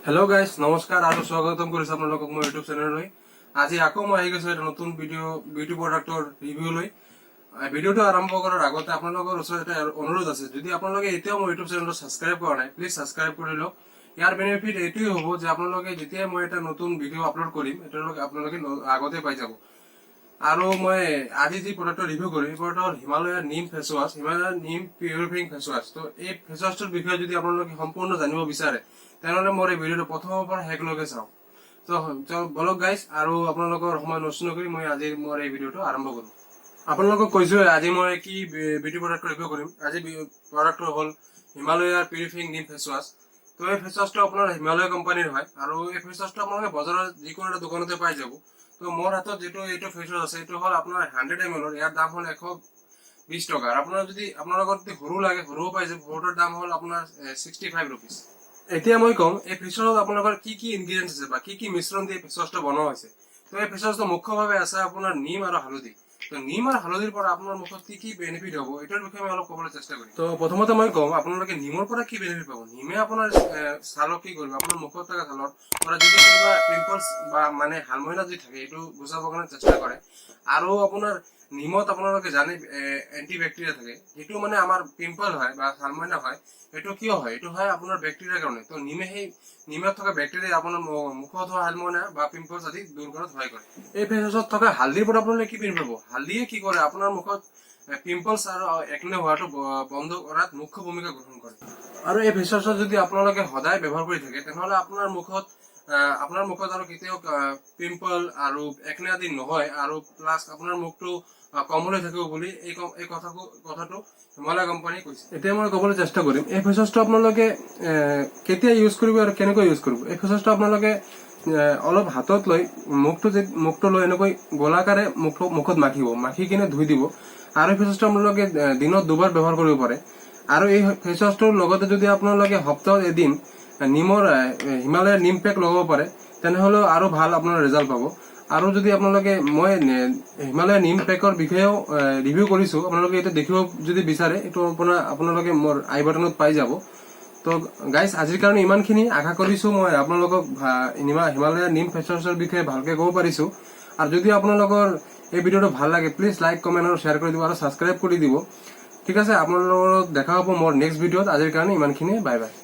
Hello guys नमस्कार और स्वागतम करिছো আপোনালোকক মোৰ ইউটিউব চেনেললৈ। আজি আকৌ মই আহি গৈছো এটা নতুন বিউটি প্ৰডাক্টৰ ৰিভিউ লৈ। ভিডিওটো আৰম্ভ কৰাৰ আগতে আপোনালোকৰ ওচৰত এটা অনুৰোধ আছে, যদি আপোনালোকে এতিয়াও মোৰ ইউটিউব চেনেলটো সাবস্ক্ৰাইব কৰা নাই প্লিজ সাবস্ক্ৰাইব কৰি লওক। ইয়াৰ বেনিফিট এইটোই হ'ব যে আপোনালোকে যেতিয়া মই এটা নতুন ভিডিও আপলোড কৰিম এটালৈকে আপোনালোকে আগতে পাই যাব। আৰু মই আজি যি প্ৰডাক্টৰ ৰিভিউ কৰিম প্ৰডাক্টৰ হিমালয়াৰ নিম ফেচ ৱাশ, হিমালয়াৰ নিম পিউৰিফাইং ফেচ ৱাশ। তো এই ফেচ ৱাশটোৰ বিষয়ে যদি আপোনালোকে সম্পূৰ্ণ জানিব বিচাৰে তেনেহলে মোৰ এই ভিডিওটো প্ৰথমৰ পৰা শেষলৈকে চাওক। তো বলক গাইজ, আৰু আপোনালোকৰ সময় নষ্ট নকৰি মই আজি মোৰ এই ভিডিওটো আৰম্ভ কৰোঁ। আপোনালোকক কৈছো আজি মই কি বিউটি প্ৰডাক্ট ৰিভিউ কৰিম। আজি প্ৰডাক্টটো হ'ল হিমালয়াৰ পিউৰিফাইং নিম ফেচ ৱাশ। তো এই ফেচ ৱাশটো আপোনাৰ হিমালয়া কোম্পানীৰ হয় আৰু এই ফেচ ৱাশটো আপোনালোকে বজাৰৰ যিকোনো এটা দোকানতে পাই যাব। তো মোৰ হাতত যেটো এইটো ফেচ ৱাশ আছে এইটো হ'ল আপোনাৰ 100 ml, ইয়াৰ দাম হ'ল 120 টকা। আপোনাৰ যদি আপোনালোকৰ যদি সৰু লাগে সৰুও পাই যাব, সৰুটোৰ দাম হ'ল আপোনাৰ 65 rupees। এতিয়া মই কম এই ফেচ ৱাশত আপোনালোকৰ কি কি ইনগ্ৰেডিয়েন্টস আছে বা কি কি মিশ্ৰণ দি ফেচ ৱাশটো বনোৱা হৈছে। তো এই ফেচ ৱাশটো মুখ্যভাৱে আছে আপোনাৰ নিম আৰু হালধি। তো নিম আৰু হালধিৰ পৰা আপোনাৰ মুখত কি কি বেনিফিট হ'ব এইটোৰ বিষয়ে মই অলপ ক'বলৈ চেষ্টা কৰিম। তো প্ৰথমতে মই কম আপোনালোকে নিমৰ পৰা কি বেনিফিট পাব। নিমে আপোনাৰ ছালক কি কৰিব, আপোনাৰ মুখত থকা ছালৰ পৰা যদি কিবা পিম্পলছ বা মানে হালমইনা যদি থাকে এইটো গুচাবৰ কাৰণে চেষ্টা কৰে। আৰু আপোনাৰ নিমত আপোনালোকে জানে এন্টি বেক্টেৰিয়া থাকে, যিটো মানে আমাৰ পিম্পল হয় বা হালমইনা হয় এইটো কিয় হয়, এইটো হয় আপোনাৰ বেক্টেৰিয়াৰ কাৰণে। তো নিমত থকা বেক্টেৰিয়া আপোনাৰ মুখত হোৱা হালমইনা বা পিম্পলছ আদি দূৰ কৰাত সহায় কৰে। এই ফেচ ৱাশত থকা হালধিৰ পৰা আপোনালোকে কি বেনিফিট পাব। হালধিয়ে কি কৰে আপোনাৰ মুখত পিম্পলছ আৰু একনে হোৱাটো বন্ধ কৰাত মুখ্য ভূমিকা গ্ৰহণ কৰে। আৰু এই ফেচ ৱাশত যদি আপোনালোকে সদায় ব্যৱহাৰ কৰি থাকে তেনেহলে আপোনাৰ মুখত আৰু কেতিয়াও পিম্পল আৰু একনে আদি নহয়, আৰু প্লাছ আপোনাৰ মুখটো কমলৈ থাকিব বুলি এই কথাটো হিমালয়া কোম্পানী কৈছে। এতিয়া মই ক'বলৈ চেষ্টা কৰিম এই ফেচ ৱাশটো আপোনালোকে কেতিয়া ইউজ কৰিব আৰু কেনেকৈ ইউজ কৰিব। এই ফেচ ৱাশটো আপোনালোকে অলপ হাতত লৈ মুখটো লৈ এনেকৈ গোলাকাৰে মুখত মাখি কিনে ধুই দিব। আৰু এই ফেচ ৱাশটো আপোনালোকে দিনত দুবাৰ ব্যৱহাৰ কৰিব পাৰে। আৰু এই ফেচ ৱাশটোৰ লগতে যদি আপোনালোকে সপ্তাহত এদিন হিমালয়াৰ নিম পেক লগাব পাৰে তেনেহলে আৰু ভাল আপোনাৰ ৰিজাল্ট পাব। আৰু যদি আপোনালোকে মই হিমালয়াৰ নিম পেকৰ বিষয়েও ৰিভিউ কৰিছো, আপোনালোকে এইটো দেখিব যদি বিচাৰে এইটো আপোনালোকে মোৰ আই বাটনত পাই যাব। তো গাইজ আজিৰ কাৰণে ইমানখিনি। আশা কৰিছো মই আপোনালোকক হিমালয়াৰ নিম ফেচ ৱাশৰ বিষয়ে ভালকে ক'ব পাৰিছো। আৰু যদি আপোনালোকৰ এই ভিডিওটো ভাল লাগে প্লিজ লাইক কমেন্ট আৰু শ্বেয়াৰ কৰি দিব আৰু সাবস্ক্ৰাইব কৰি দিব। ঠিক আছে, আপোনালোকৰ দেখা হ'ব মোৰ নেক্সট ভিডিঅ'ত। আজিৰ কাৰণে ইমানখিনি, বাই বাই।